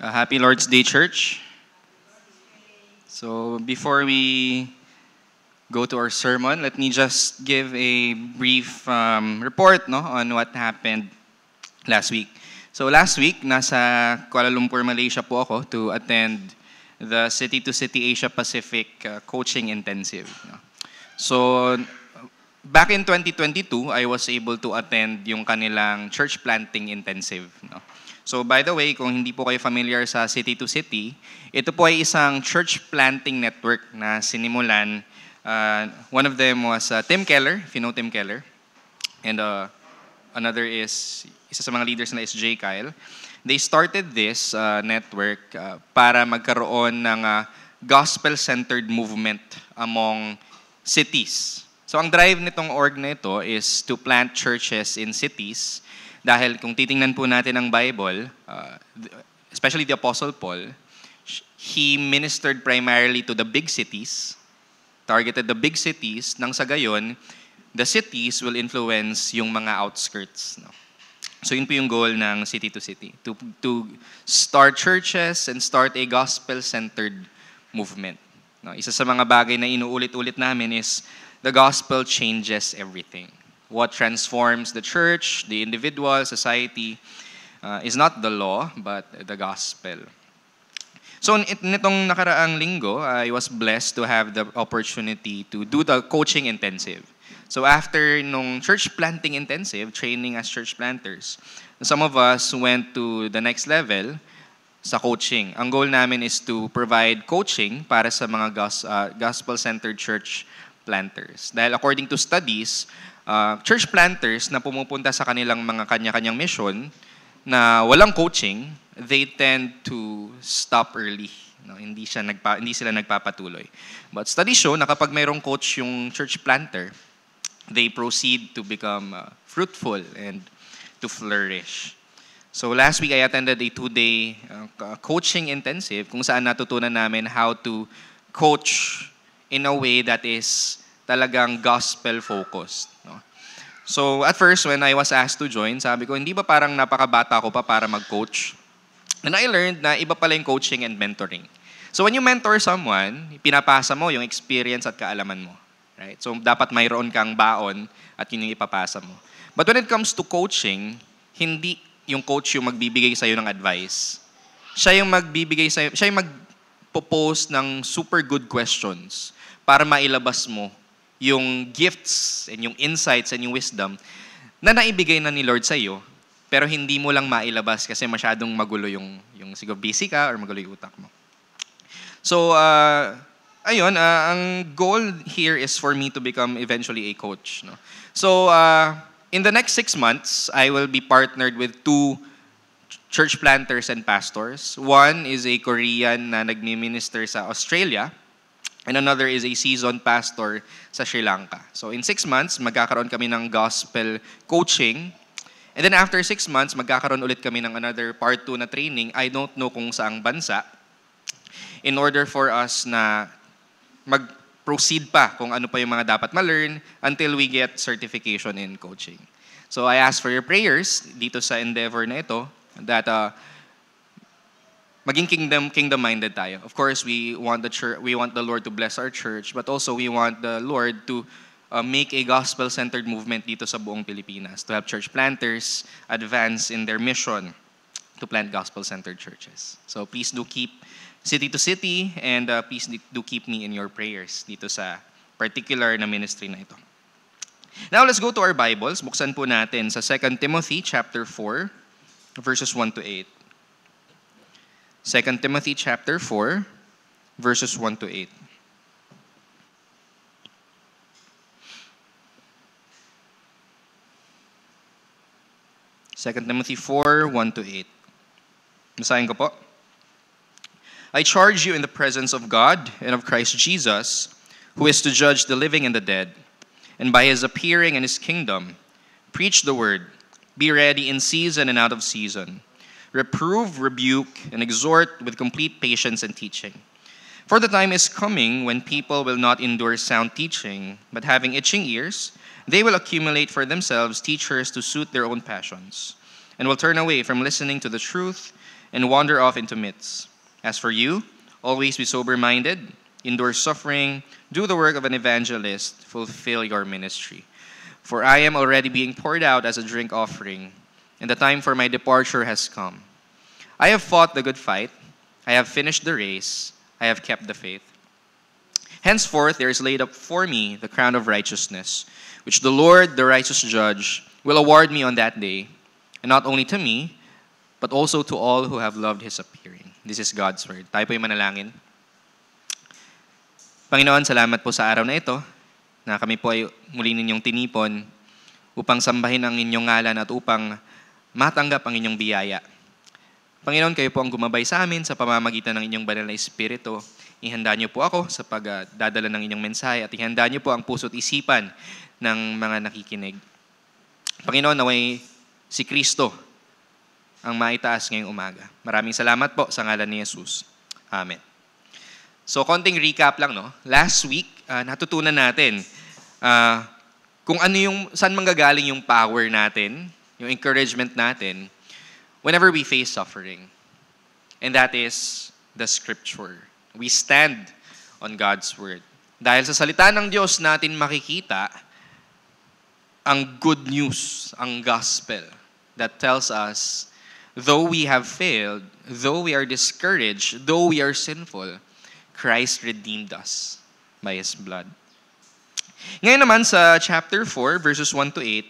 Happy Lord's Day, Church. So before we go to our sermon, let me just give a brief report on what happened last week. So last week, nasa Kuala Lumpur, Malaysia po ako to attend the City to City Asia Pacific Coaching Intensive. So back in 2022, I was able to attend yung kanilang church planting intensive. So by the way, kung hindi po kayo familiar sa City to City, ito po ay isang church planting network na sinimulan. One of them was Tim Keller, if you know Tim Keller. And another is, isa sa mga leaders na is Jay Kyle. They started this network para magkaroon ng gospel-centered movement among cities. So ang drive nitong org na ito is to plant churches in cities. Dahil kung titingnan po natin ang Bible, especially the Apostle Paul, he ministered primarily to the big cities, targeted the big cities, nang sa gayon, the cities will influence yung mga outskirts. So yun po yung goal ng City to City, to start churches and start a gospel-centered movement. Isa sa mga bagay na inuulit-ulit namin is the gospel changes everything. What transforms the church, the individual, society, is not the law, but the gospel. So nitong nakaraang linggo, I was blessed to have the opportunity to do the coaching intensive. So after nung church planting intensive, training as church planters, some of us went to the next level sa coaching. Ang goal namin is to provide coaching para sa mga gospel-centered church planters. Dahil according to studies, church planters na pumupunta sa kanilang mga kanya-kanyang mission na walang coaching, they tend to stop early. Hindi sila nagpapatuloy. But studies show na kapag mayroong coach yung church planter, they proceed to become fruitful and to flourish. So last week I attended a 2-day coaching intensive kung saan natutunan namin how to coach in a way that is talagang gospel-focused. So at first, when I was asked to join, sabi ko, hindi ba parang napakabata ko pa para mag-coach? And I learned na iba pala yung coaching and mentoring. So when you mentor someone, pinapasa mo yung experience at kaalaman mo. Right? So dapat mayroon kang baon at yun yung ipapasa mo. But when it comes to coaching, hindi yung coach yung magbibigay sa'yo ng advice. Siya yung magbibigay sa'yo, siya yung magpo-pose ng super good questions para mailabas mo yung gifts and yung insights and yung wisdom na naibigay na ni Lord sa iyo, pero hindi mo lang mailabas kasi masyadong magulo yung siguro busy ka or magulo yung utak mo. So, ayun, ang goal here is for me to become eventually a coach. So, in the next 6 months, I will be partnered with 2 church planters and pastors. One is a Korean na nagmi-minister sa Australia, and another is a seasoned pastor sa Sri Lanka. So in 6 months, magkakaroon kami ng gospel coaching. And then after 6 months, magkakaroon ulit kami ng another part 2 na training. I don't know kung saang bansa. In order for us na mag-proceed pa kung ano pa yung mga dapat ma-learn until we get certification in coaching. So I ask for your prayers dito sa endeavor na ito that maging kingdom-minded tayo. Of course, we want the Lord to bless our church, but also we want the Lord to make a gospel-centered movement dito sa buong Pilipinas, to help church planters advance in their mission to plant gospel-centered churches. So please do keep City to City, and please do keep me in your prayers dito sa particular na ministry na ito. Now let's go to our Bibles. Buksan po natin sa 2 Timothy chapter 4, verses 1 to 8. 2 Timothy chapter 4, verses 1 to 8. Second Timothy 4, 1 to 8. Basahin ko po. I charge you in the presence of God and of Christ Jesus, who is to judge the living and the dead, and by his appearing in his kingdom, preach the word, be ready in season and out of season. Reprove, rebuke, and exhort with complete patience and teaching. For the time is coming when people will not endure sound teaching, but having itching ears, they will accumulate for themselves teachers to suit their own passions, and will turn away from listening to the truth and wander off into myths. As for you, always be sober-minded, endure suffering, do the work of an evangelist, fulfill your ministry. For I am already being poured out as a drink offering, and the time for my departure has come. I have fought the good fight, I have finished the race, I have kept the faith. Henceforth there is laid up for me the crown of righteousness, which the Lord, the righteous judge, will award me on that day, and not only to me, but also to all who have loved His appearing. This is God's word. Tayo po yung manalangin. Panginoon, salamat po sa araw na ito, na kami po ay muli ninyong tinipon upang sambahin ang inyong ngalan at upang matanggap ang inyong biyaya. Panginoon, kayo po ang gumabay sa amin sa pamamagitan ng inyong banal na Espiritu. Ihanda niyo po ako sa pagdadala ng inyong mensahe at ihanda niyo po ang puso't isipan ng mga nakikinig. Panginoon, naway si Kristo ang maitaas ngayong umaga. Maraming salamat po sa ngalan ni Jesus. Amen. So, konting recap lang, no? Last week, natutunan natin kung ano saan manggagaling yung power natin, yung encouragement natin, whenever we face suffering. And that is the Scripture. We stand on God's Word. Dahil sa salita ng Diyos natin makikita ang good news, ang gospel, that tells us, though we have failed, though we are discouraged, though we are sinful, Christ redeemed us by His blood. Ngayon naman sa chapter 4, verses 1 to 8,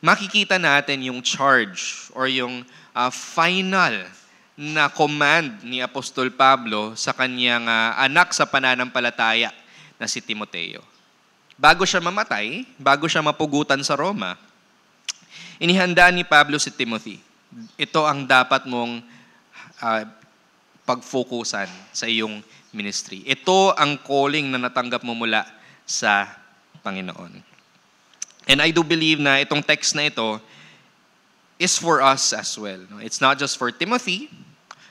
makikita natin yung charge or yung final na command ni Apostol Pablo sa kanyang anak sa pananampalataya na si Timoteo. Bago siya mamatay, bago siya mapugutan sa Roma, inihanda ni Pablo si Timothy. Ito ang dapat mong pag-focusan sa iyong ministry. Ito ang calling na natanggap mo mula sa Panginoon. And I do believe na itong text na ito is for us as well. It's not just for Timothy,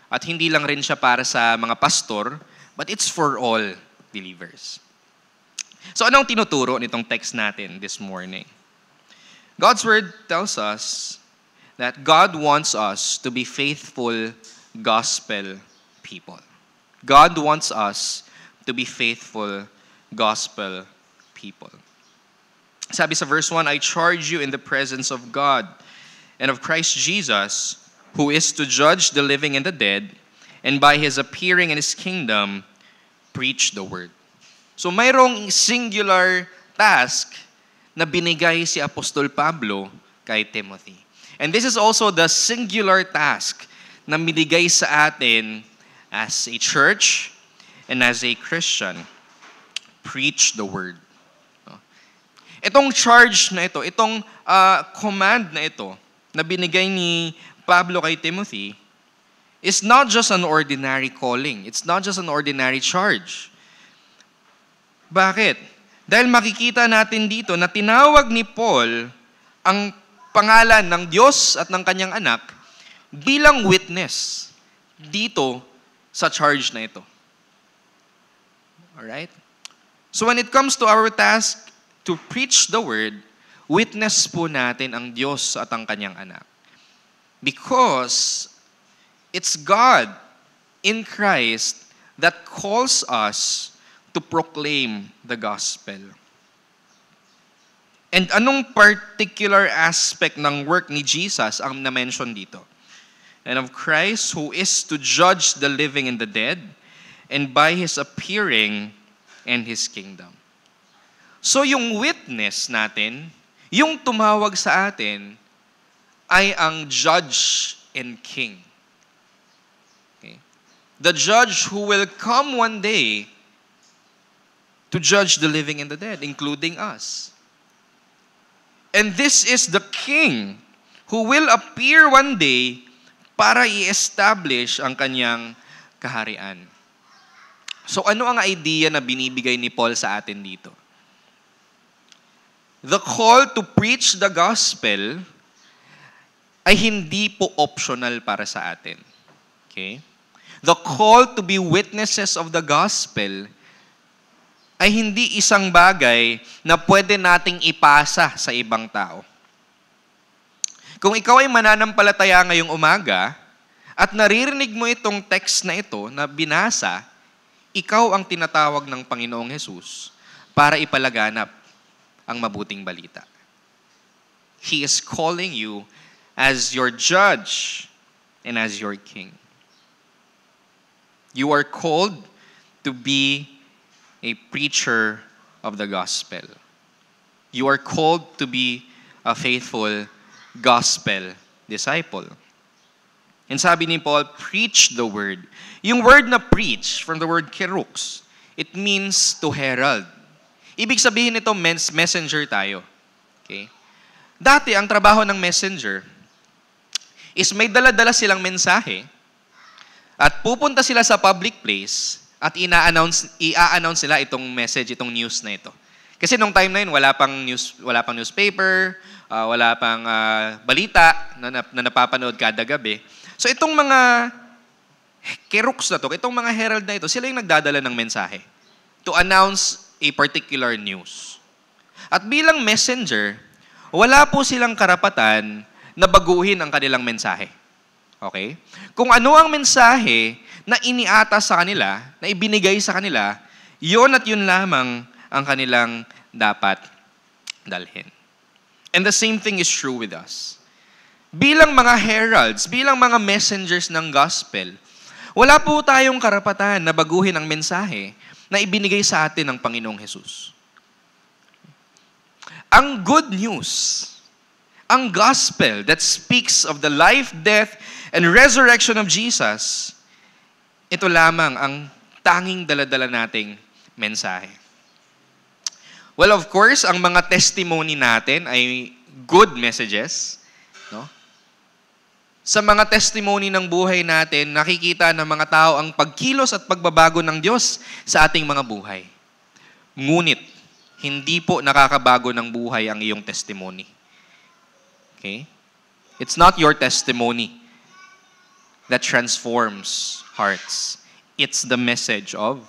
at hindi lang rin siya para sa mga pastor, but it's for all believers. So anong tinuturo nitong text natin this morning? God's Word tells us that God wants us to be faithful gospel people. God wants us to be faithful gospel people. Sabi sa verse 1, I charge you in the presence of God and of Christ Jesus, who is to judge the living and the dead, and by His appearing in His kingdom, preach the word. So mayroong singular task na binigay si Apostol Pablo kay Timothy. And this is also the singular task na binigay sa atin as a church and as a Christian. Preach the word. Itong charge na ito, itong command na ito, na binigay ni Pablo kay Timothy, is not just an ordinary calling. It's not just an ordinary charge. Bakit? Dahil makikita natin dito na tinawag ni Paul ang pangalan ng Diyos at ng kanyang anak bilang witness dito sa charge na ito. Alright? So when it comes to our task to preach the word, witness po natin ang Diyos at ang kanyang anak. Because it's God in Christ that calls us to proclaim the gospel. And anong particular aspect ng work ni Jesus ang na-mention dito? And of Christ, who is to judge the living and the dead, and by His appearing and His kingdom. So yung witness natin, yung tumawag sa atin, ay ang judge and king. Okay? The judge who will come one day to judge the living and the dead, including us. And this is the king who will appear one day para i-establish ang kanyang kaharian. So ano ang idea na binibigay ni Paul sa atin dito? The call to preach the gospel ay hindi po optional para sa atin. Okay? The call to be witnesses of the gospel ay hindi isang bagay na pwede nating ipasa sa ibang tao. Kung ikaw ay mananampalataya ngayong umaga, at naririnig mo itong text na ito na binasa, ikaw ang tinatawag ng Panginoong Hesus para ipalaganap ang mabuting balita. He is calling you as your judge and as your king. You are called to be a preacher of the gospel. You are called to be a faithful gospel disciple. And sabi ni Paul, preach the word. Yung word na preach, from the word kerux, it means to herald. Ibig sabihin nito, messenger tayo. Okay? Dati, ang trabaho ng messenger is may dala-dala silang mensahe at pupunta sila sa public place at i-announce nila itong message, itong news na ito. Kasi nung time na yun, wala pang newspaper, wala pang balita na napapanood kada gabi. So itong mga kerux na to, itong mga herald na ito, sila yung nagdadala ng mensahe to announce a particular news. At bilang messenger, wala po silang karapatan na baguhin ang kanilang mensahe. Okay? Kung ano ang mensahe na iniatas sa kanila, na ibinigay sa kanila, yun at yun lamang ang kanilang dapat dalhin. And the same thing is true with us. Bilang mga heralds, bilang mga messengers ng gospel, wala po tayong karapatan na baguhin ang mensahe na ibinigay sa atin ng Panginoong Hesus. Ang good news, ang gospel that speaks of the life, death, and resurrection of Jesus, ito lamang ang tanging dala-dala nating mensahe. Well, of course, ang mga testimony natin ay good messages. No? Sa mga testimony ng buhay natin, nakikita ng mga tao ang pagkilos at pagbabago ng Diyos sa ating mga buhay. Ngunit, hindi po nakakabago ng buhay ang iyong testimony. Okay? It's not your testimony that transforms hearts. It's the message of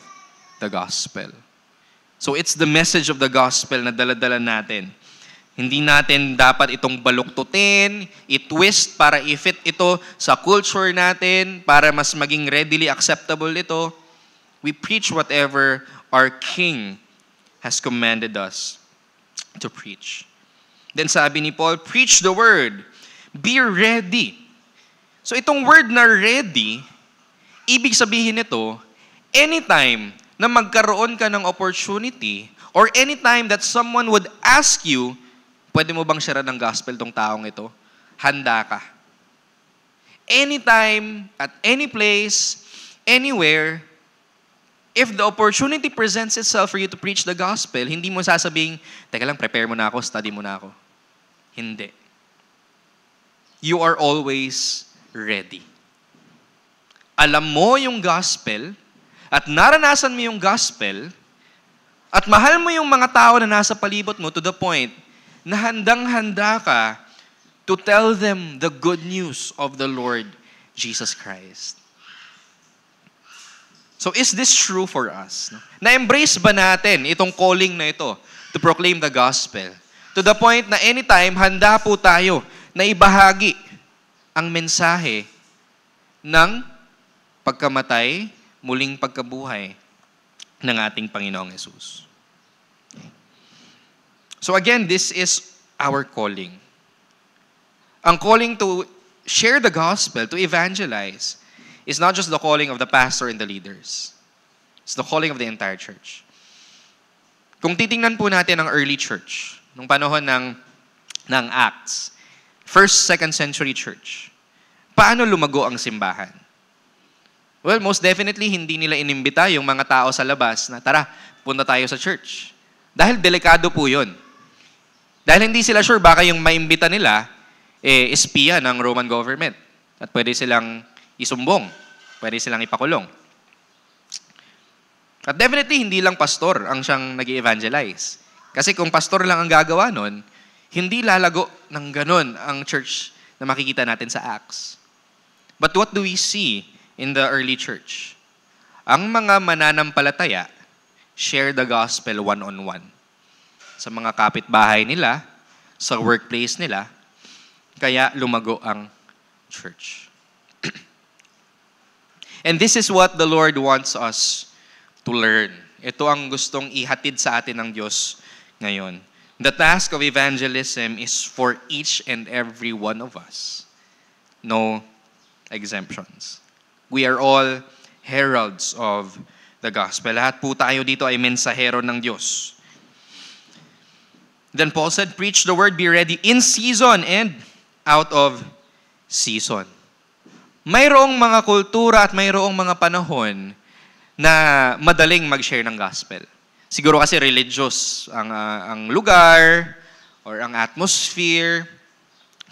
the gospel. So it's the message of the gospel na dala-dala natin. Hindi natin dapat itong baluktutin, i-twist para i-fit ito sa culture natin, para mas maging readily acceptable ito. We preach whatever our King has commanded us to preach. Then sabi ni Paul, preach the word. Be ready. So itong word na ready, ibig sabihin nito, anytime na magkaroon ka ng opportunity or anytime that someone would ask you, pwede mo bang share ng gospel tong taong ito? Handa ka. Anytime, at any place, anywhere, if the opportunity presents itself for you to preach the gospel, hindi mo sasabing, teka lang, prepare mo na ako, study mo na ako. Hindi. You are always ready. Alam mo yung gospel, at naranasan mo yung gospel, at mahal mo yung mga tao na nasa palibot mo to the point na handang-handa ka to tell them the good news of the Lord Jesus Christ. So is this true for us? Na-embrace ba natin itong calling na ito to proclaim the gospel? To the point na anytime, handa po tayo na ibahagi ang mensahe ng pagkamatay, muling pagkabuhay ng ating Panginoong Hesus. So again, this is our calling. Ang calling to share the gospel, to evangelize, is not just the calling of the pastor and the leaders. It's the calling of the entire church. Kung titingnan po natin ang early church, nung panahon ng Acts, 1st, 2nd century church, paano lumago ang simbahan? Well, most definitely, hindi nila inimbita yung mga tao sa labas na, tara, punta tayo sa church. Dahil delikado po yun. Dahil hindi sila sure, baka yung maimbita nila, espiya ng Roman government. At pwede silang isumbong. Pwede silang ipakulong. At definitely, hindi lang pastor ang siyang nag-evangelize. Kasi kung pastor lang ang gagawa nun, hindi lalago ng ganun ang church na makikita natin sa Acts. But what do we see in the early church? Ang mga mananampalataya share the gospel one-on-one. Sa mga kapitbahay nila, sa workplace nila, kaya lumago ang church. And this is what the Lord wants us to learn. Ito ang gustong ihatid sa atin ng Diyos ngayon. The task of evangelism is for each and every one of us. No exemptions. We are all heralds of the gospel. Lahat po tayo dito ay mensahero ng Diyos. Then Paul said, preach the word, be ready in season and out of season. Mayroong mga kultura at mayroong mga panahon na madaling mag-share ng gospel. Siguro kasi religious ang lugar or ang atmosphere.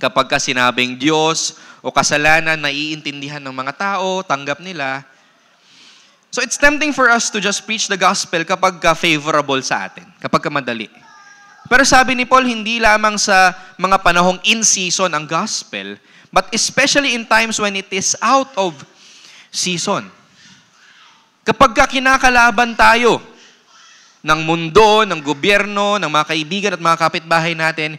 Kapag ka sinabing Diyos o kasalanan, naiintindihan ng mga tao, tanggap nila. So it's tempting for us to just preach the gospel kapag ka favorable sa atin, kapag ka madali. Pero sabi ni Paul, hindi lamang sa mga panahong in season ang gospel, but especially in times when it is out of season. Kapag ka kinakalaban tayo ng mundo, ng gobyerno, ng mga kaibigan at mga kapitbahay natin,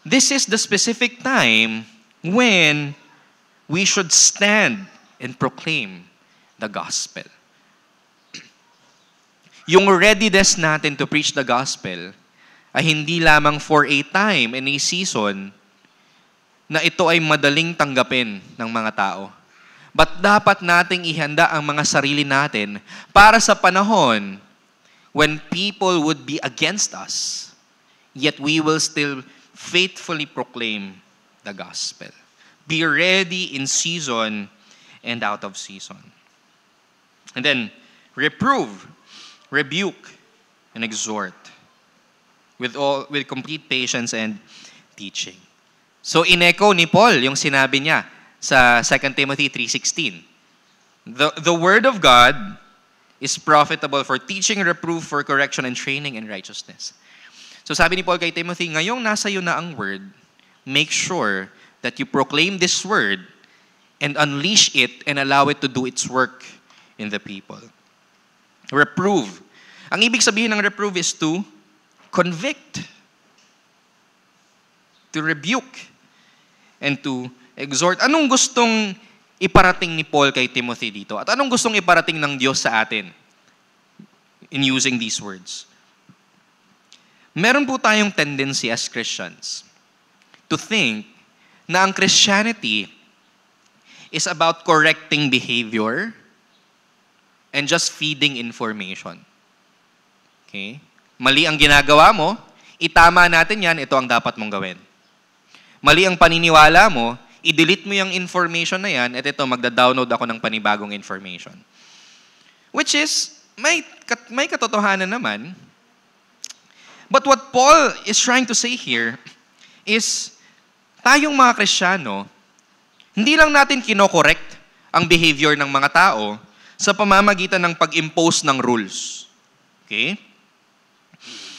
this is the specific time when we should stand and proclaim the gospel. Yung readiness natin to preach the gospel ay hindi lamang for a time and a season na ito ay madaling tanggapin ng mga tao. But dapat nating ihanda ang mga sarili natin para sa panahon when people would be against us, yet we will still faithfully proclaim the gospel. Be ready in season and out of season. And then, reprove, rebuke, and exhort with complete patience and teaching. So, in-echo ni Paul yung sinabi niya sa 2 Timothy 3:16. The word of God is profitable for teaching, reproof, for correction, and training in righteousness. So sabi ni Paul kay Timothy, ngayong nasa iyo na ang word, make sure that you proclaim this word and unleash it and allow it to do its work in the people. Reprove. Ang ibig sabihin ng reprove is to convict, to rebuke, and to exhort. Anong gustong iparating ni Paul kay Timothy dito? At anong gustong iparating ng Diyos sa atin in using these words? Meron po tayong tendency as Christians to think na ang Christianity is about correcting behavior and just feeding information. Okay? Mali ang ginagawa mo, itama natin yan, ito ang dapat mong gawin. Mali ang paniniwala mo, i-delete mo yung information na yan, at ito, magda-download ako ng panibagong information. Which is, may katotohanan naman. But what Paul is trying to say here is, tayong mga Kristiyano, hindi lang natin kinokorekt ang behavior ng mga tao sa pamamagitan ng pag-impose ng rules. Okay?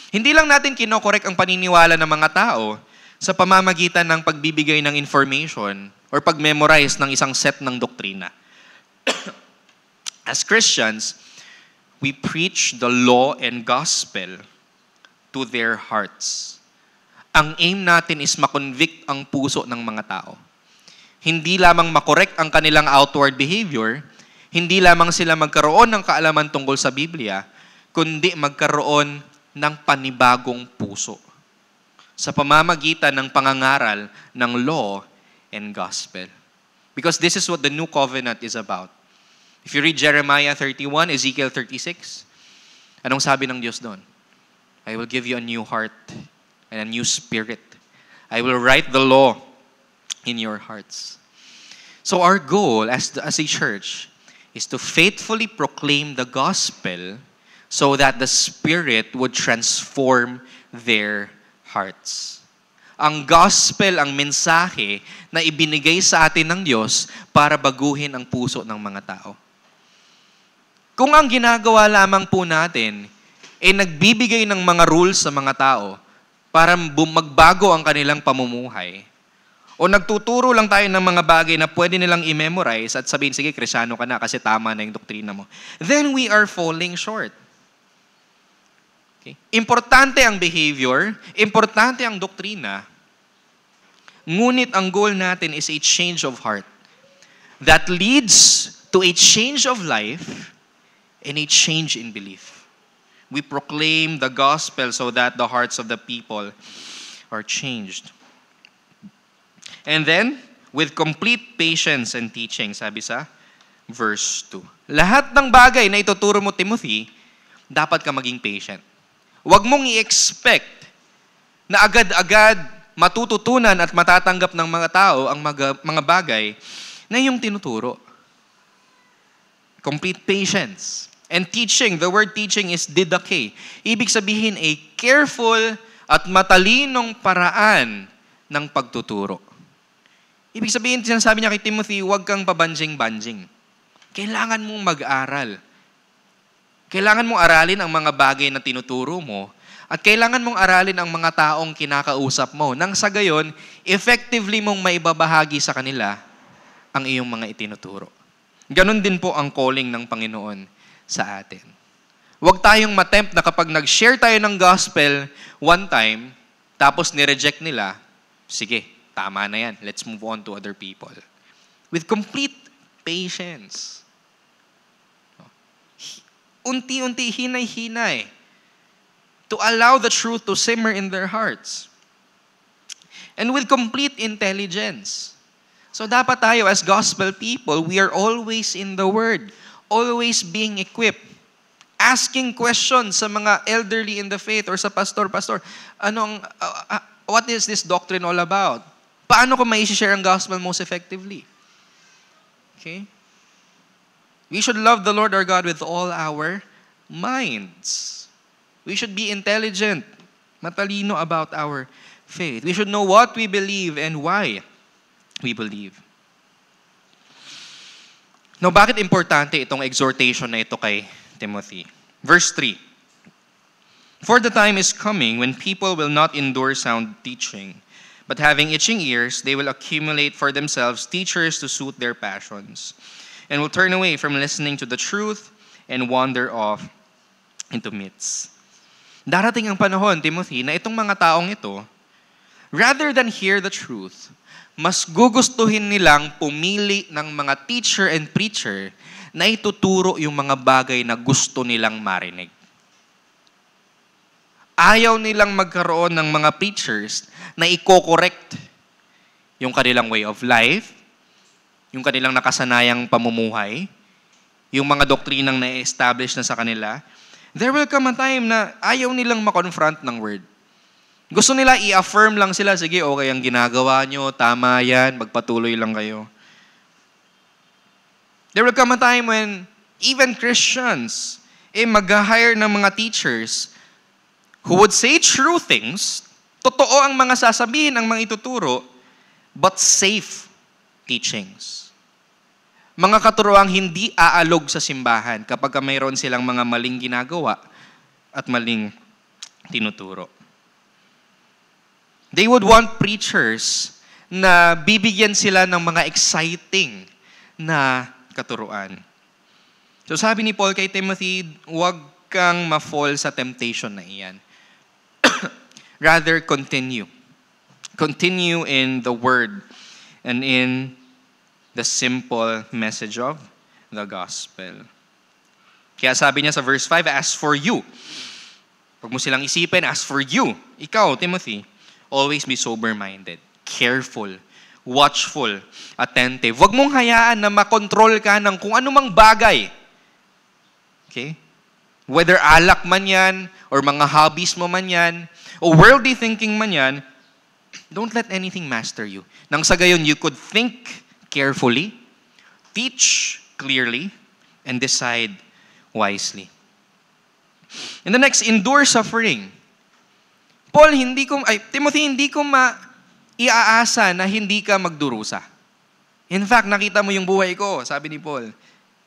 Hindi lang natin kinokorekt ang paniniwala ng mga tao sa pamamagitan ng pagbibigay ng information or pag-memorize ng isang set ng doktrina. As Christians, we preach the law and gospel to their hearts. Ang aim natin is makonvict ang puso ng mga tao. Hindi lamang makorek ang kanilang outward behavior, hindi lamang sila magkaroon ng kaalaman tungkol sa Biblia, kundi magkaroon ng panibagong puso sa pamamagitan ng pangangaral ng law and gospel. Because this is what the new covenant is about. If you read Jeremiah 31, Ezekiel 36, anong sabi ng Diyos doon? I will give you a new heart and a new spirit. I will write the law in your hearts. So our goal as a church is to faithfully proclaim the gospel so that the Spirit would transform their hearts. Ang gospel, ang mensahe na ibinigay sa atin ng Diyos para baguhin ang puso ng mga tao. Kung ang ginagawa lamang po natin ay nagbibigay ng mga rules sa mga tao para magbago ang kanilang pamumuhay, o nagtuturo lang tayo ng mga bagay na pwede nilang i-memorize at sabihin, sige, Kristyano ka na kasi tama na yung doktrina mo, then we are falling short. Okay? Importante ang behavior, importante ang doktrina, ngunit ang goal natin is a change of heart that leads to a change of life and a change in belief. We proclaim the gospel so that the hearts of the people are changed. And then, with complete patience and teaching, sabi sa verse 2. Lahat ng bagay na ituturo mo, Timothy, dapat ka maging patient. Huwag mong i-expect na agad-agad matututunan at matatanggap ng mga tao ang mga bagay na yung tinuturo. Complete patience. And teaching, the word teaching is didake. Ibig sabihin ay careful at matalinong paraan ng pagtuturo. Ibig sabihin, sinasabi niya kay Timothy, huwag kang pabanjing-banjing. Kailangan mong mag-aral. Kailangan mong aralin ang mga bagay na tinuturo mo at kailangan mong aralin ang mga taong kinakausap mo nang sa gayon, effectively mong maibabahagi sa kanila ang iyong mga itinuturo. Ganon din po ang calling ng Panginoon sa atin. Huwag tayong matempt na kapag nag-share tayo ng gospel one time, tapos nireject nila, sige, tama na yan. Let's move on to other people. With complete patience. Unti-unti, hinay-hinay. To allow the truth to simmer in their hearts. And with complete intelligence. So dapat tayo as gospel people, we are always in the Word. Always being equipped. Asking questions sa mga elderly in the faith or sa pastor, what is this doctrine all about? Paano ko mai-share ang gospel most effectively? Okay? We should love the Lord our God with all our minds. We should be intelligent, matalino about our faith. We should know what we believe and why we believe. Now, bakit importante itong exhortation na ito kay Timothy? Verse 3. For the time is coming when people will not endure sound teaching, but having itching ears, they will accumulate for themselves teachers to suit their passions, and will turn away from listening to the truth and wander off into myths. Darating ang panahon, Timothy, na itong mga taong ito, rather than hear the truth, mas gugustuhin nilang pumili ng mga teacher and preacher na ituturo yung mga bagay na gusto nilang marinig. Ayaw nilang magkaroon ng mga preachers na i-correct yung kanilang way of life, yung kanilang nakasanayang pamumuhay, yung mga doktrinang na-establish na sa kanila. There will come a time na ayaw nilang makonfront ng word. Gusto nila i-affirm lang sila, sige, okay ang ginagawa nyo, tama yan, magpatuloy lang kayo. There will come a time when even Christians mag-hire ng mga teachers who would say true things, totoo ang mga sasabihin, ang mga ituturo, but safe teachings. Mga katuroang hindi aalog sa simbahan kapag mayroon silang mga maling ginagawa at maling tinuturo. They would want preachers na bibigyan sila ng mga exciting na katuruan. So sabi ni Paul kay Timothy, huwag kang ma-fall sa temptation na iyan. Rather, continue. Continue in the word and in the simple message of the gospel. Kaya sabi niya sa verse 5, as for you, huwag mo silang isipin, as for you, ikaw, Timothy, always be sober-minded, careful, watchful, attentive. Huwag mong hayaan na makontrol ka ng kung anumang bagay. Okay? Whether alak man yan, or mga hobbies mo man yan, o worldly thinking man yan, don't let anything master you. Nang sa gayon, you could think carefully, teach clearly, and decide wisely. And the next, endure suffering. Timothy, hindi ko iaasa na hindi ka magdurusa. In fact, nakita mo yung buhay ko, sabi ni Paul,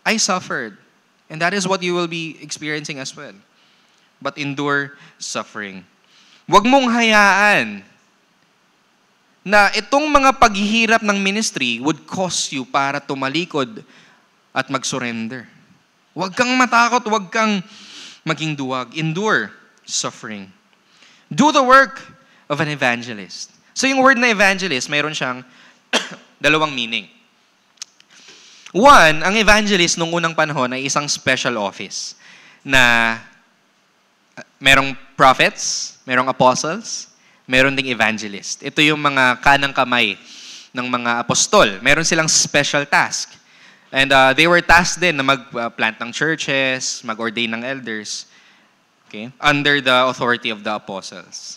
I suffered. And that is what you will be experiencing as well. But endure suffering. Huwag mong hayaan na itong mga paghihirap ng ministry would cause you para tumalikod at mag-surrender. Huwag kang matakot, huwag kang maging duwag. Endure suffering. Do the work of an evangelist. So yung word na evangelist, mayroon siyang dalawang meaning. One, ang evangelist nung unang panahon ay isang special office na merong prophets, merong apostles, meron ding evangelist. Ito yung mga kanang kamay ng mga apostol. Meron silang special task. And they were tasked din na mag-plant ng churches, mag-ordain ng elders, okay, under the authority of the apostles.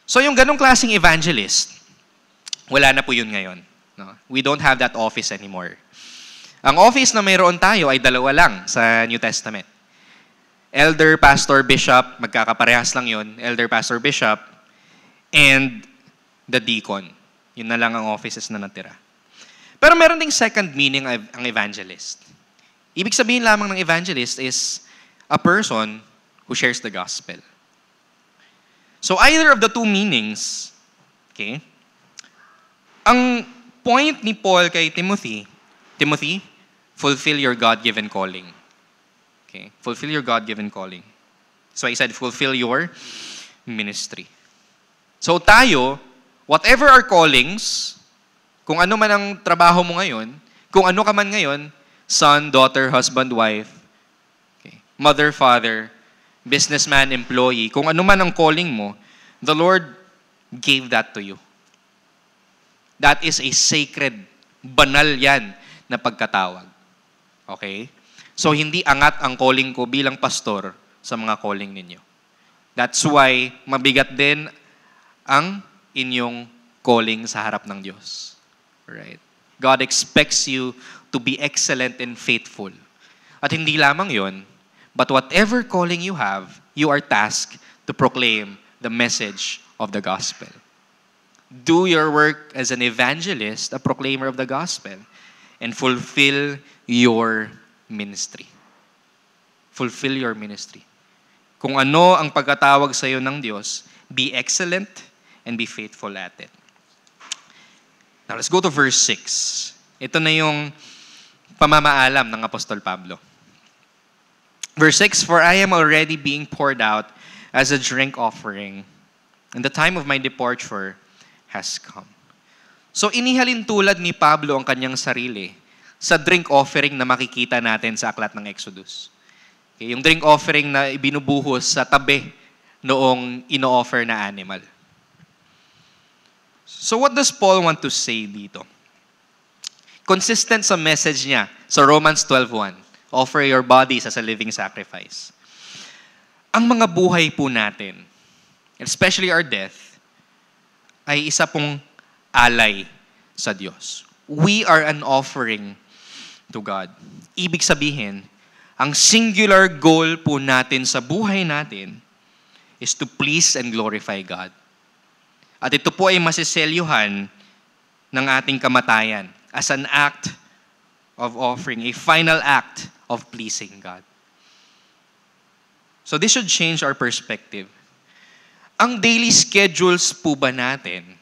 So yung ganong klaseng evangelist, wala na po yun ngayon. No? We don't have that office anymore. Ang office na mayroon tayo ay dalawa lang sa New Testament. Elder, pastor, bishop, magkakaparehas lang yun. Elder, pastor, bishop, and the deacon. Yun na lang ang offices na natira. Pero meron ding second meaning ang evangelist. Ibig sabihin lamang ng evangelist is a person who shares the gospel. So either of the two meanings, okay, ang point ni Paul kay Timothy, fulfill your God-given calling. Okay? Fulfill your God-given calling. So I said, fulfill your ministry. So tayo, whatever our callings, kung ano man ang trabaho mo ngayon, kung ano ka man ngayon, son, daughter, husband, wife, okay, mother, father, businessman, employee, kung ano man ang calling mo, the Lord gave that to you. That is a sacred, banal yan na pagkatawag. Okay? So, hindi angat ang calling ko bilang pastor sa mga calling ninyo. That's why mabigat din ang inyong calling sa harap ng Diyos. Right? God expects you to be excellent and faithful. At hindi lamang yon, but whatever calling you have, you are tasked to proclaim the message of the gospel. Do your work as an evangelist, a proclaimer of the gospel, and fulfill your ministry. Fulfill your ministry. Kung ano ang pagkatawag sa iyo ng Diyos, be excellent and be faithful at it. Now, let's go to verse 6. Ito na yung pamamaalam ng Apostol Pablo. Verse 6, "For I am already being poured out as a drink offering, and the time of my departure has come." So inihalin tulad ni Pablo ang kanyang sarili sa drink offering na makikita natin sa aklat ng Exodus. Okay, yung drink offering na ibinubuhos sa tabi noong ino-offer na animal. So what does Paul want to say dito? Consistent sa message niya sa Romans 12:1, offer your bodies as a living sacrifice. Ang mga buhay po natin, especially our death, ay isa pong alay sa Diyos. We are an offering to God. Ibig sabihin, ang singular goal po natin sa buhay natin is to please and glorify God. At ito po ay masiselyuhan ng ating kamatayan as an act of offering, a final act of pleasing God. So this should change our perspective. Ang daily schedules po ba natin,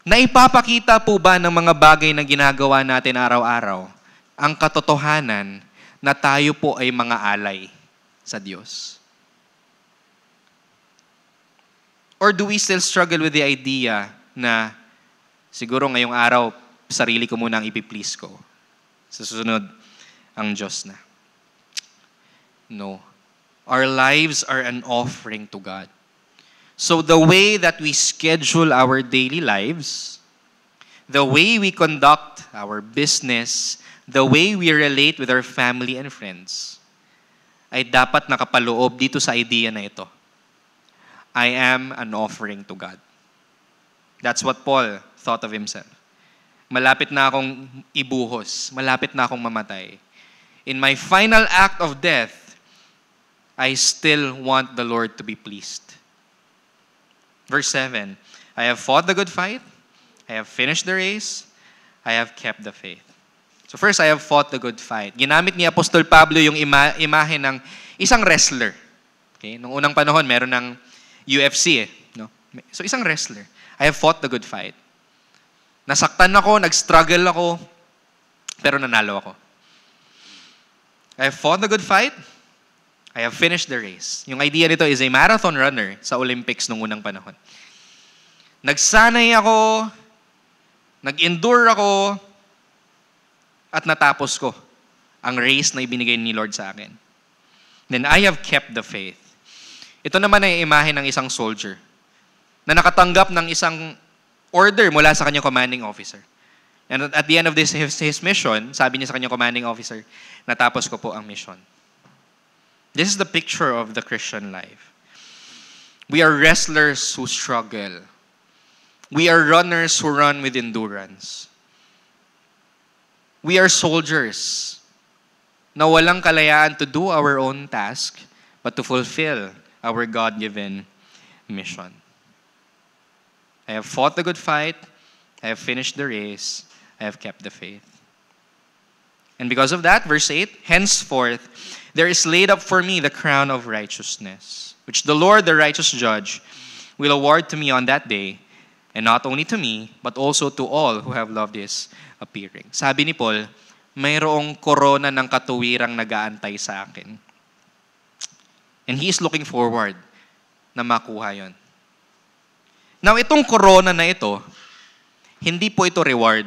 naipapakita po ba ng mga bagay na ginagawa natin araw-araw ang katotohanan na tayo po ay mga alay sa Diyos? Or do we still struggle with the idea na siguro ngayong araw, sarili ko muna ang ipiplease ko. Sa susunod, ang Diyos na. No. Our lives are an offering to God. So the way that we schedule our daily lives, the way we conduct our business, the way we relate with our family and friends, ay dapat nakapaloob dito sa idea na ito. I am an offering to God. That's what Paul thought of himself. Malapit na akong ibuhos. Malapit na akong mamatay. In my final act of death, I still want the Lord to be pleased. Verse 7, I have fought the good fight. I have finished the race. I have kept the faith. So first, I have fought the good fight. Ginamit ni Apostol Pablo yung imahe ng isang wrestler. Okay? Noong unang panahon, meron ng UFC no? So isang wrestler. I have fought the good fight. Nasaktan ako, nag-struggle ako, pero nanalo ako. I have fought the good fight. I have finished the race. Yung idea nito is a marathon runner sa Olympics nung unang panahon. Nagsanay ako, nag-endure ako, at natapos ko ang race na ibinigay ni Lord sa akin. Then I have kept the faith. Ito naman ay imahe ng isang soldier na nakatanggap ng isang order mula sa kanyang commanding officer. And at the end of his mission, sabi niya sa kanyang commanding officer, natapos ko po ang mission. This is the picture of the Christian life. We are wrestlers who struggle. We are runners who run with endurance. We are soldiers na walang kalayaan to do our own task, but to fulfill our God-given mission. I have fought the good fight. I have finished the race. I have kept the faith. And because of that, verse 8, henceforth, there is laid up for me the crown of righteousness, which the Lord, the righteous judge, will award to me on that day, and not only to me, but also to all who have loved his appearing. Sabi ni Paul, mayroong korona ng katuwirang nag-aantay sa akin. And he is looking forward na makuha yon. Now, itong korona na ito, hindi po ito reward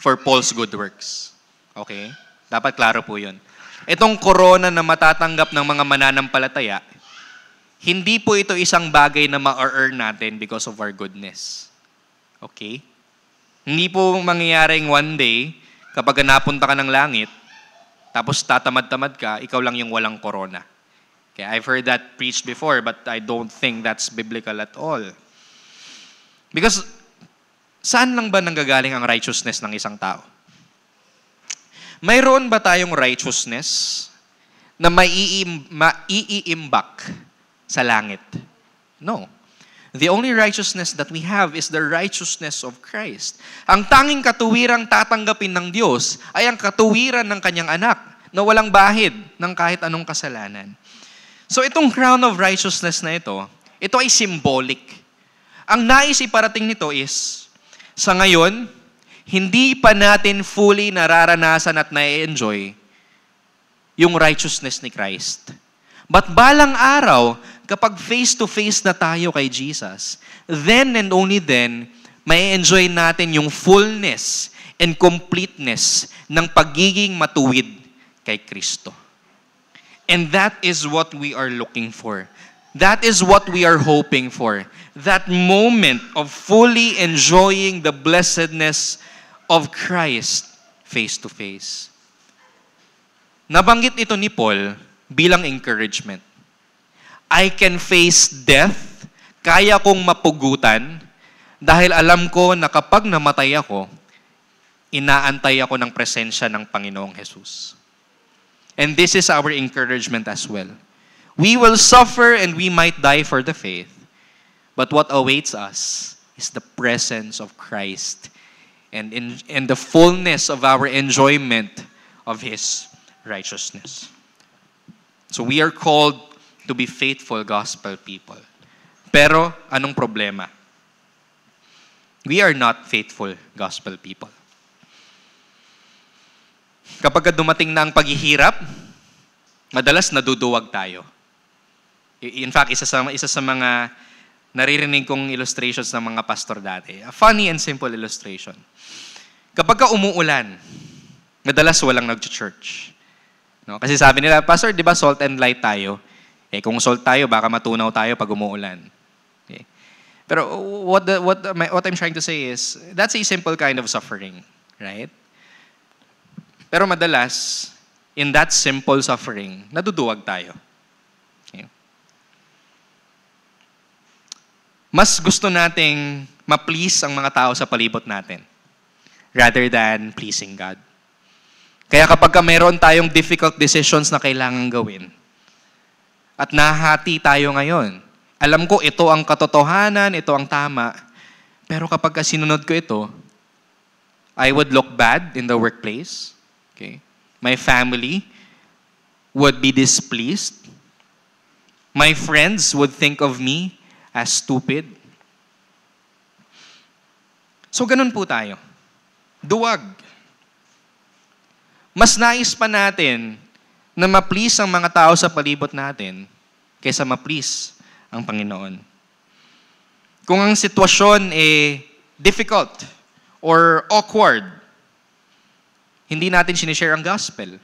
for Paul's good works. Okay? Dapat klaro po yun. Itong korona na matatanggap ng mga mananampalataya, hindi po ito isang bagay na ma-earn natin because of our goodness. Okay? Hindi po mangyayaring one day, kapag napunta ka ng langit, tapos tatamad-tamad ka, ikaw lang yung walang korona. Okay, I've heard that preached before, but I don't think that's biblical at all. Because, saan lang ba nanggagaling ang righteousness ng isang tao? Mayroon ba tayong righteousness na maiiimbak sa langit? No. The only righteousness that we have is the righteousness of Christ. Ang tanging katuwirang tatanggapin ng Diyos ay ang katuwiran ng kanyang anak na walang bahid ng kahit anong kasalanan. So itong crown of righteousness na ito ay symbolic. Ang nais iparating nito is, sa ngayon, hindi pa natin fully nararanasan at na-enjoy yung righteousness ni Christ. But balang araw, kapag face-to-face na tayo kay Jesus, then and only then, may enjoy natin yung fullness and completeness ng pagiging matuwid kay Kristo. And that is what we are looking for. That is what we are hoping for. That moment of fully enjoying the blessedness of Christ face-to-face. Nabanggit ito ni Paul bilang encouragement. I can face death, kaya kong mapugutan, dahil alam ko na kapag namatay ako, inaantay ako ng presensya ng Panginoong Jesus. And this is our encouragement as well. We will suffer and we might die for the faith, but what awaits us is the presence of Christ and in the fullness of our enjoyment of His righteousness. So we are called to be faithful gospel people. Pero anong problema? We are not faithful gospel people. Kapag dumating na ang paghihirap, madalas naduduwag tayo. In fact, isa sa mga naririnig kong illustrations ng mga pastor dati. A funny and simple illustration. Kapag umuulan, madalas walang nag-church. No? Kasi sabi nila, Pastor, di ba salt and light tayo? Kung salt tayo, baka matunaw tayo pag umuulan. Okay. Pero what I'm trying to say is, that's a simple kind of suffering. Right? Pero madalas, in that simple suffering, naduduwag tayo. Okay. Mas gusto nating ma-please ang mga tao sa palibot natin rather than pleasing God. Kaya kapag mayroon tayong difficult decisions na kailangan gawin at nahati tayo ngayon, alam ko ito ang katotohanan, ito ang tama, pero kapag sinunod ko ito, I would look bad in the workplace. Okay? My family would be displeased. My friends would think of me as stupid. So ganun po tayo. Duwag. Mas nais pa natin na ma-please ang mga tao sa palibot natin kaysa ma-please ang Panginoon. Kung ang sitwasyon difficult or awkward, hindi natin sinishare ang gospel.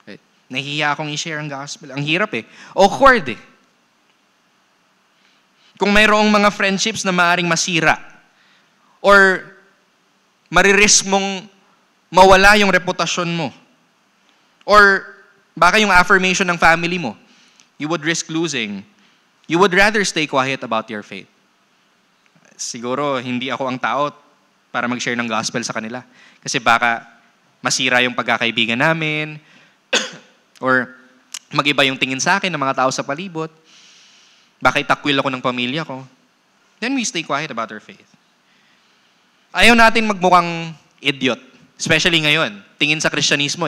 Right? Nahihiya akong i-share ang gospel. Ang hirap eh. Awkward eh. Kung mayroong mga friendships na maaring masira or maririsk mong mawala yung reputasyon mo or baka yung affirmation ng family mo, you would risk losing. You would rather stay quiet about your faith. Siguro, hindi ako ang tao para mag-share ng gospel sa kanila. Kasi baka masira yung pagkakaibigan namin or mag-iba yung tingin sa akin ng mga tao sa palibot. Baka itakwil ako ng pamilya ko. Then we stay quiet about our faith. Ayaw natin magmukhang idiot. Especially ngayon. Tingin sa Kristyanismo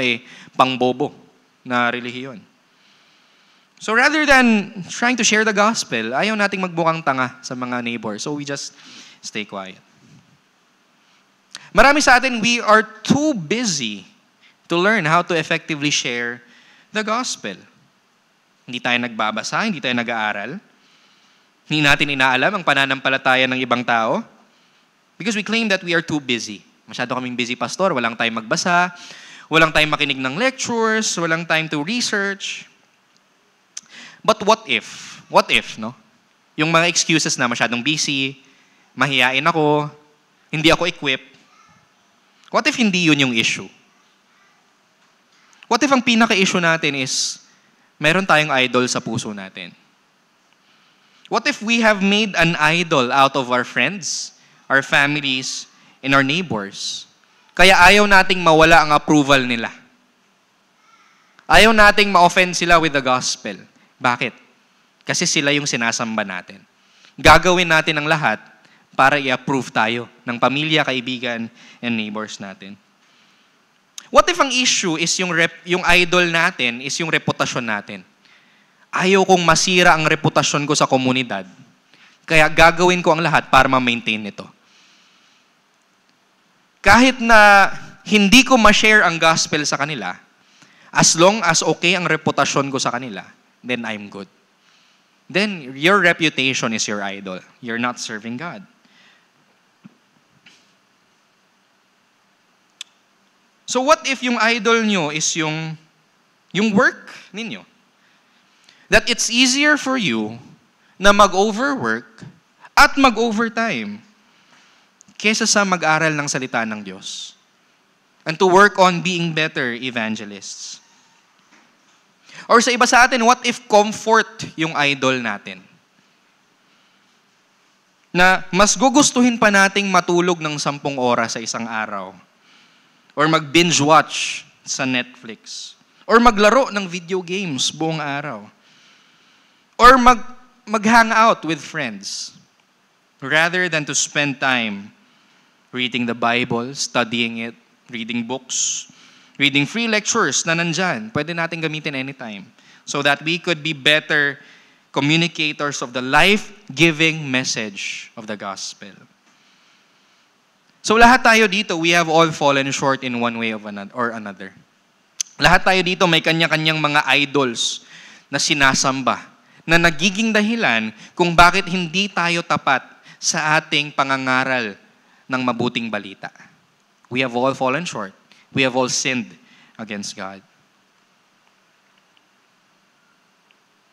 pangbobo na relihiyon. So rather than trying to share the gospel, ayaw nating magmukhang tanga sa mga neighbors. So we just stay quiet. Marami sa atin, we are too busy to learn how to effectively share the gospel. Hindi tayo nagbabasa, hindi tayo nag-aaral. Hindi natin inaalam ang pananampalataya ng ibang tao. Because we claim that we are too busy. Masyado kaming busy, pastor. Walang time magbasa. Walang time makinig ng lectures. Walang time to research. But what if? What if, no? Yung mga excuses na masyadong busy, mahiyain ako, hindi ako equipped. What if hindi yun yung issue? What if ang pinaka-issue natin is meron tayong idol sa puso natin? What if we have made an idol out of our friends, our families, and our neighbors? Kaya ayaw nating mawala ang approval nila. Ayaw nating ma-offend sila with the gospel. Bakit? Kasi sila yung sinasamba natin. Gagawin natin ang lahat para i-approve tayo ng pamilya, kaibigan, and neighbors natin. What if ang issue is yung idol natin is yung reputasyon natin? Ayaw kong masira ang reputasyon ko sa komunidad. Kaya gagawin ko ang lahat para ma-maintain ito. Kahit na hindi ko ma-share ang gospel sa kanila, as long as okay ang reputasyon ko sa kanila, then I'm good. Then your reputation is your idol. You're not serving God. So what if yung idol nyo is yung work ninyo? That it's easier for you na mag-overwork at mag-overtime kesa sa mag-aral ng salita ng Diyos. And to work on being better evangelists. Or sa iba sa atin, what if comfort yung idol natin? Na mas gugustuhin pa nating matulog ng 10 oras sa isang araw. Or mag-binge watch sa Netflix. Or maglaro ng video games buong araw. Or mag-hang out with friends. Rather than to spend time reading the Bible, studying it, reading books, reading free lectures na nandyan. Pwede natin gamitin anytime. So that we could be better communicators of the life-giving message of the gospel. So lahat tayo dito, we have all fallen short in one way or another. Lahat tayo dito may kanya-kanyang mga idols na sinasamba, na nagiging dahilan kung bakit hindi tayo tapat sa ating pangangaral ng mabuting balita. We have all fallen short. We have all sinned against God.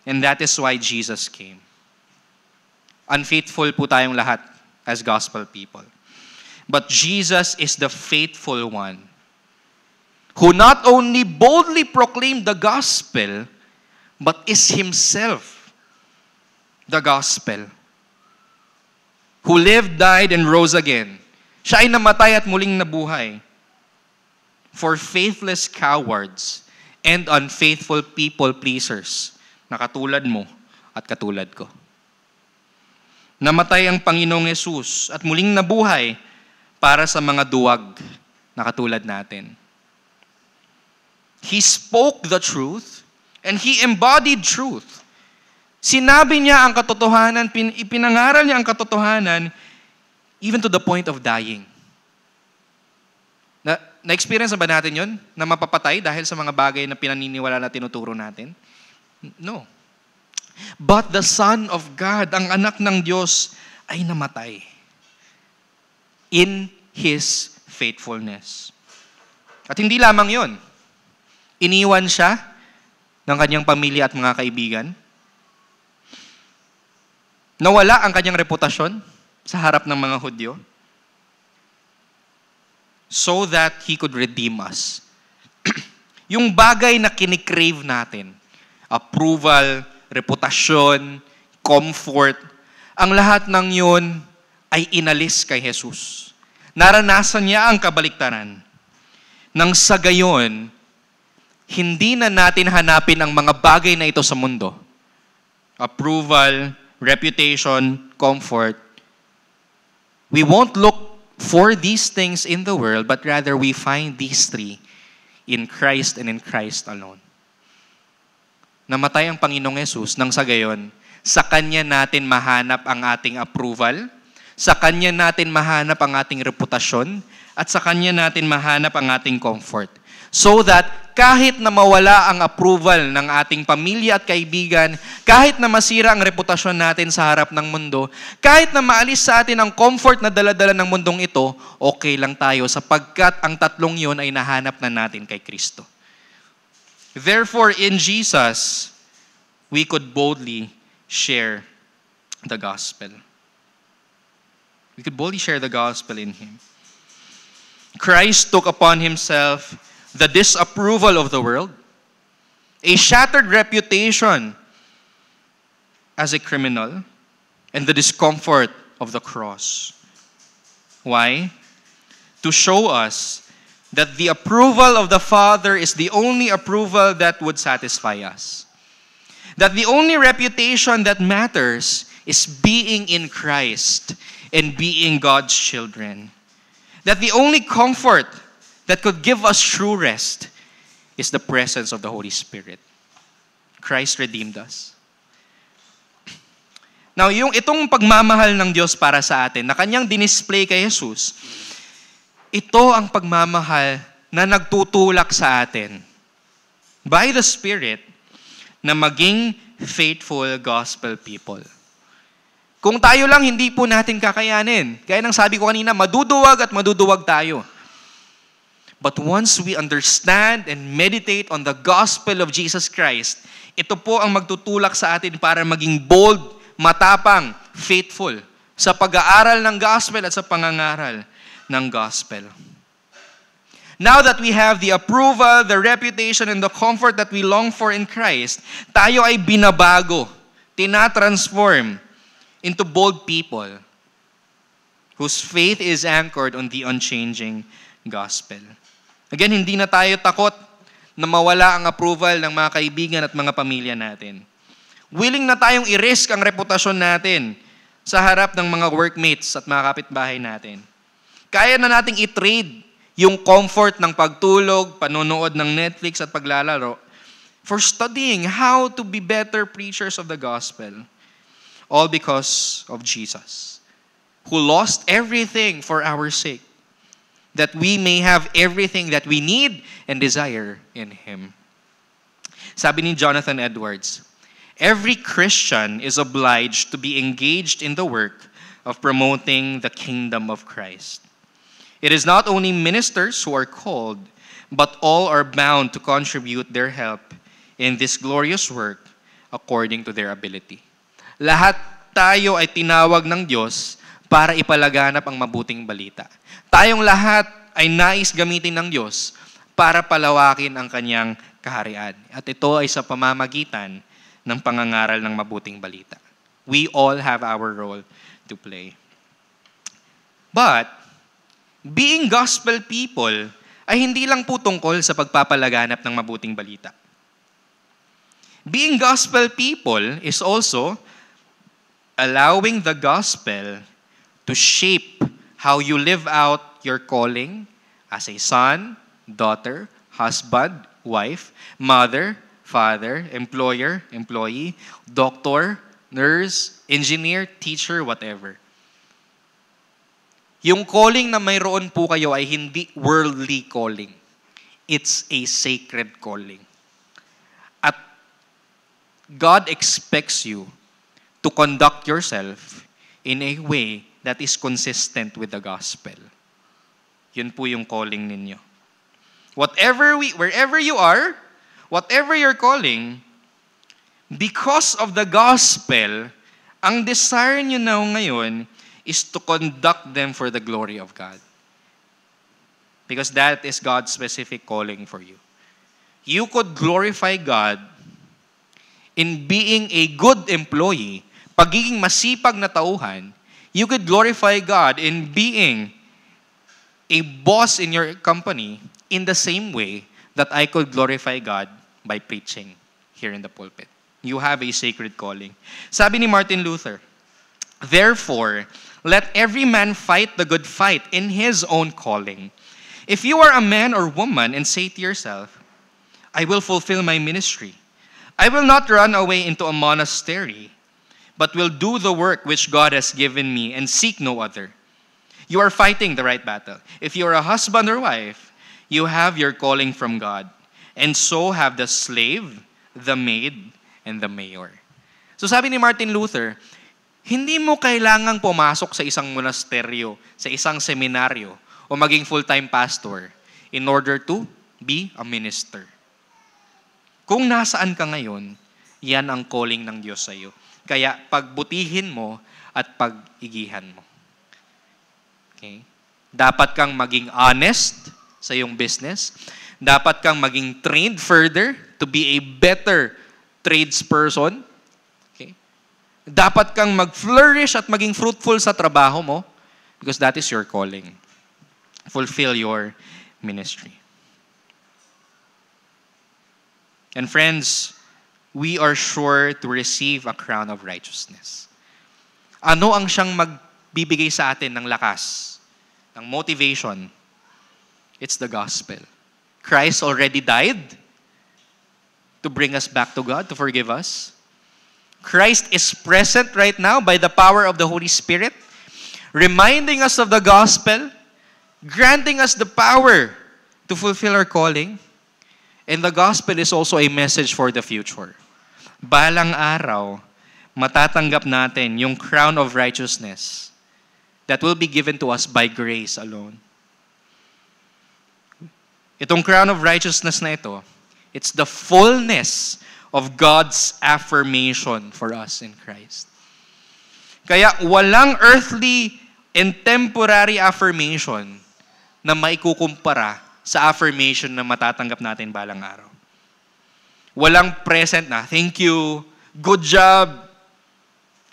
And that is why Jesus came. Unfaithful po tayong lahat as gospel people. But Jesus is the faithful one who not only boldly proclaimed the gospel, but is himself the gospel. Who lived, died, and rose again. Siya ay namatay at muling nabuhay for faithless cowards and unfaithful people pleasers na katulad mo at katulad ko. Namatay ang Panginoong Yesus at muling nabuhay para sa mga duwag na katulad natin. He spoke the truth and He embodied truth. Sinabi niya ang katotohanan, ipinangaral niya ang katotohanan even to the point of dying. Na-experience na ba natin yun? Na mapapatay dahil sa mga bagay na pinaniniwala na tinuturo natin? No. But the Son of God, ang anak ng Diyos, ay namatay in His faithfulness. At hindi lamang yon, iniwan siya ng kanyang pamilya at mga kaibigan. Nawala ang kanyang reputasyon sa harap ng mga Hudyo so that He could redeem us. Yung bagay na kinikrave natin, approval, reputasyon, comfort, ang lahat ng yun ay inalis kay Jesus. Naranasan niya ang kabaliktaran. Nang sa gayon, hindi na natin hanapin ang mga bagay na ito sa mundo. Approval, reputation, comfort. We won't look for these things in the world, but rather we find these three in Christ and in Christ alone. Namatay ang Panginoong Yesus nang sa gayon, sa Kanya natin mahanap ang ating approval, sa Kanya natin mahanap ang ating reputasyon, at sa Kanya natin mahanap ang ating comfort. So that kahit na mawala ang approval ng ating pamilya at kaibigan, kahit na masira ang reputasyon natin sa harap ng mundo, kahit na maalis sa atin ang comfort na daladala ng mundong ito, okay lang tayo sapagkat ang tatlong yun ay nahanap na natin kay Kristo. Therefore, in Jesus, we could boldly share the gospel. We could boldly share the gospel in Him. Christ took upon Himself the disapproval of the world, a shattered reputation as a criminal, and the discomfort of the cross. Why? To show us that the approval of the Father is the only approval that would satisfy us. That the only reputation that matters is being in Christ and being God's children. That the only comfort that could give us true rest is the presence of the Holy Spirit. Christ redeemed us. Now, itong pagmamahal ng Diyos para sa atin, na Kanyang dinisplay kay Jesus, ito ang pagmamahal na nagtutulak sa atin by the Spirit na maging faithful gospel people. Kung tayo lang, hindi po natin kakayanin. Kaya nang sabi ko kanina, maduduwag at maduduwag tayo. But once we understand and meditate on the gospel of Jesus Christ, ito po ang magtutulak sa atin para maging bold, matapang, faithful sa pag-aaral ng gospel at sa pangangaral ng gospel. Now that we have the approval, the reputation, and the comfort that we long for in Christ, tayo ay binabago, tinatransform into bold people whose faith is anchored on the unchanging gospel. Again, hindi na tayo takot na mawala ang approval ng mga kaibigan at mga pamilya natin. Willing na tayong i-risk ang reputasyon natin sa harap ng mga workmates at mga kapitbahay natin. Kaya na nating i-trade yung comfort ng pagtulog, panonood ng Netflix at paglalaro for studying how to be better preachers of the gospel. All because of Jesus, who lost everything for our sake, that we may have everything that we need and desire in Him. Sabi ni Jonathan Edwards, every Christian is obliged to be engaged in the work of promoting the kingdom of Christ. It is not only ministers who are called, but all are bound to contribute their help in this glorious work according to their ability. Lahat tayo ay tinawag ng Diyos para ipalaganap ang mabuting balita. Tayong lahat ay nais gamitin ng Diyos para palawakin ang Kanyang kaharian. At ito ay sa pamamagitan ng pangangaral ng mabuting balita. We all have our role to play. But, being gospel people ay hindi lang po tungkol sa pagpapalaganap ng mabuting balita. Being gospel people is also allowing the gospel to shape how you live out your calling as a son, daughter, husband, wife, mother, father, employer, employee, doctor, nurse, engineer, teacher, whatever. Yung calling na mayroon po kayo ay hindi worldly calling. It's a sacred calling. At God expects you to conduct yourself in a way that is consistent with the gospel. Yun po yung calling ninyo. Wherever you are, whatever your calling, because of the gospel, ang desire nyo now ngayon is to conduct them for the glory of God. Because that is God's specific calling for you. You could glorify God in being a good employee, pagiging masipag na tauhan. You could glorify God in being a boss in your company in the same way that I could glorify God by preaching here in the pulpit. You have a sacred calling. Sabi ni Martin Luther, therefore, let every man fight the good fight in his own calling. If you are a man or woman and say to yourself, I will fulfill my ministry. I will not run away into a monastery, but will do the work which God has given me and seek no other. You are fighting the right battle. If you are a husband or wife, you have your calling from God. And so have the slave, the maid, and the mayor. So sabi ni Martin Luther, hindi mo kailangang pumasok sa isang monasteryo, sa isang seminaryo, o maging full-time pastor in order to be a minister. Kung nasaan ka ngayon, yan ang calling ng Diyos sa iyo. Kaya pagbutihin mo at pag-igihan mo. Okay? Dapat kang maging honest sa iyong business. Dapat kang maging trained further to be a better tradesperson. Okay? Dapat kang mag-flourish at maging fruitful sa trabaho mo because that is your calling. Fulfill your ministry. And friends, we are sure to receive a crown of righteousness. Ano ang siyang magbibigay sa atin ng lakas, ng motivation? It's the gospel. Christ already died to bring us back to God, to forgive us. Christ is present right now by the power of the Holy Spirit, reminding us of the gospel, granting us the power to fulfill our calling. And the gospel is also a message for the future. Balang araw, matatanggap natin yung crown of righteousness that will be given to us by grace alone. Itong crown of righteousness na ito, it's the fullness of God's affirmation for us in Christ. Kaya walang earthly and temporary affirmation na maikukumpara sa affirmation na matatanggap natin balang araw. Walang present na, thank you, good job,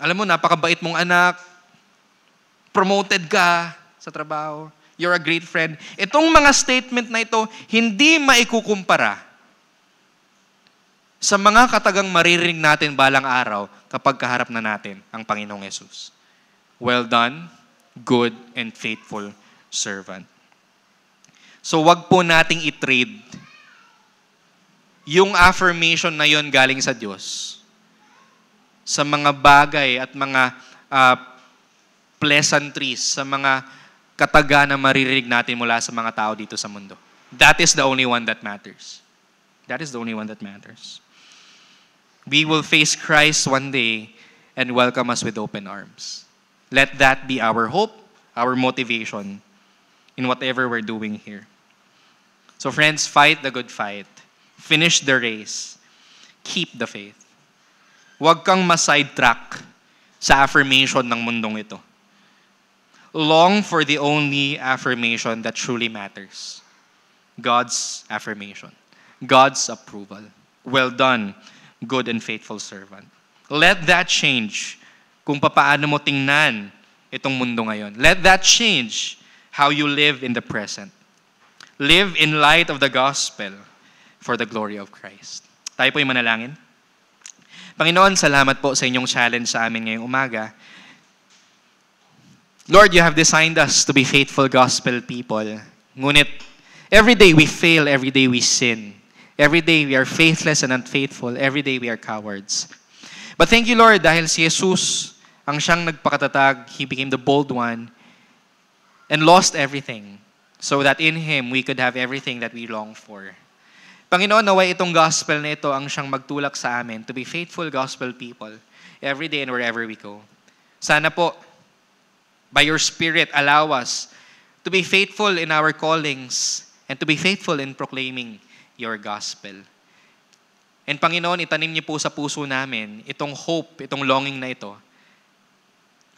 alam mo, napakabait mong anak, promoted ka sa trabaho, you're a great friend. Itong mga statement na ito, hindi maikukumpara sa mga katagang maririnig natin balang araw kapag kaharap na natin ang Panginoong Yesus. Well done, good and faithful servant. So wag po nating i-trade yung affirmation na yon galing sa Diyos sa mga bagay at mga pleasantries, sa mga kataga na maririnig natin mula sa mga tao dito sa mundo. That is the only one that matters. That is the only one that matters. We will face Christ one day and welcome us with open arms. Let that be our hope, our motivation in whatever we're doing here. So friends, fight the good fight. Finish the race. Keep the faith. Huwag kang ma-sidetrack sa affirmation ng mundong ito. Long for the only affirmation that truly matters. God's affirmation. God's approval. Well done, good and faithful servant. Let that change kung papaano mo tingnan itong mundo ngayon. Let that change how you live in the present. Live in light of the gospel for the glory of Christ. Tayo po'y manalangin. Panginoon, salamat po sa inyong challenge sa amin ngayong umaga. Lord, you have designed us to be faithful gospel people. Ngunit, every day we fail, every day we sin. Every day we are faithless and unfaithful. Every day we are cowards. But thank you, Lord, dahil si Jesus ang siyang nagpakatatag. He became the bold one and lost everything so that in Him we could have everything that we long for. Panginoon, naway itong gospel na ito ang siyang magtulak sa amin to be faithful gospel people every day and wherever we go. Sana po, by your Spirit, allow us to be faithful in our callings and to be faithful in proclaiming your gospel. And Panginoon, itanim niyo po sa puso namin itong hope, itong longing na ito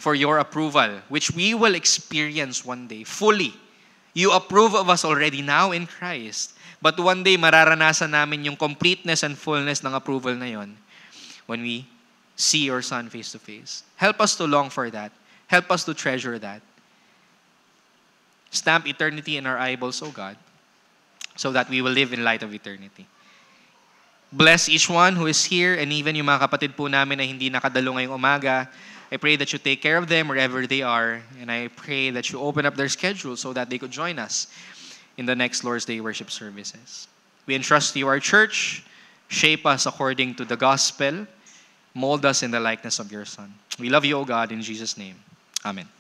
for your approval, which we will experience one day fully. You approve of us already now in Christ. But one day, mararanasan namin yung completeness and fullness ng approval na yon when we see your Son face to face. Help us to long for that. Help us to treasure that. Stamp eternity in our eyeballs, O God, so that we will live in light of eternity. Bless each one who is here, and even yung mga kapatid po namin na hindi nakadalo ngayong umaga. I pray that you take care of them wherever they are, and I pray that you open up their schedule so that they could join us in the next Lord's Day worship services. We entrust to you our church. Shape us according to the gospel. Mold us in the likeness of your Son. We love you, O God, in Jesus' name. Amen.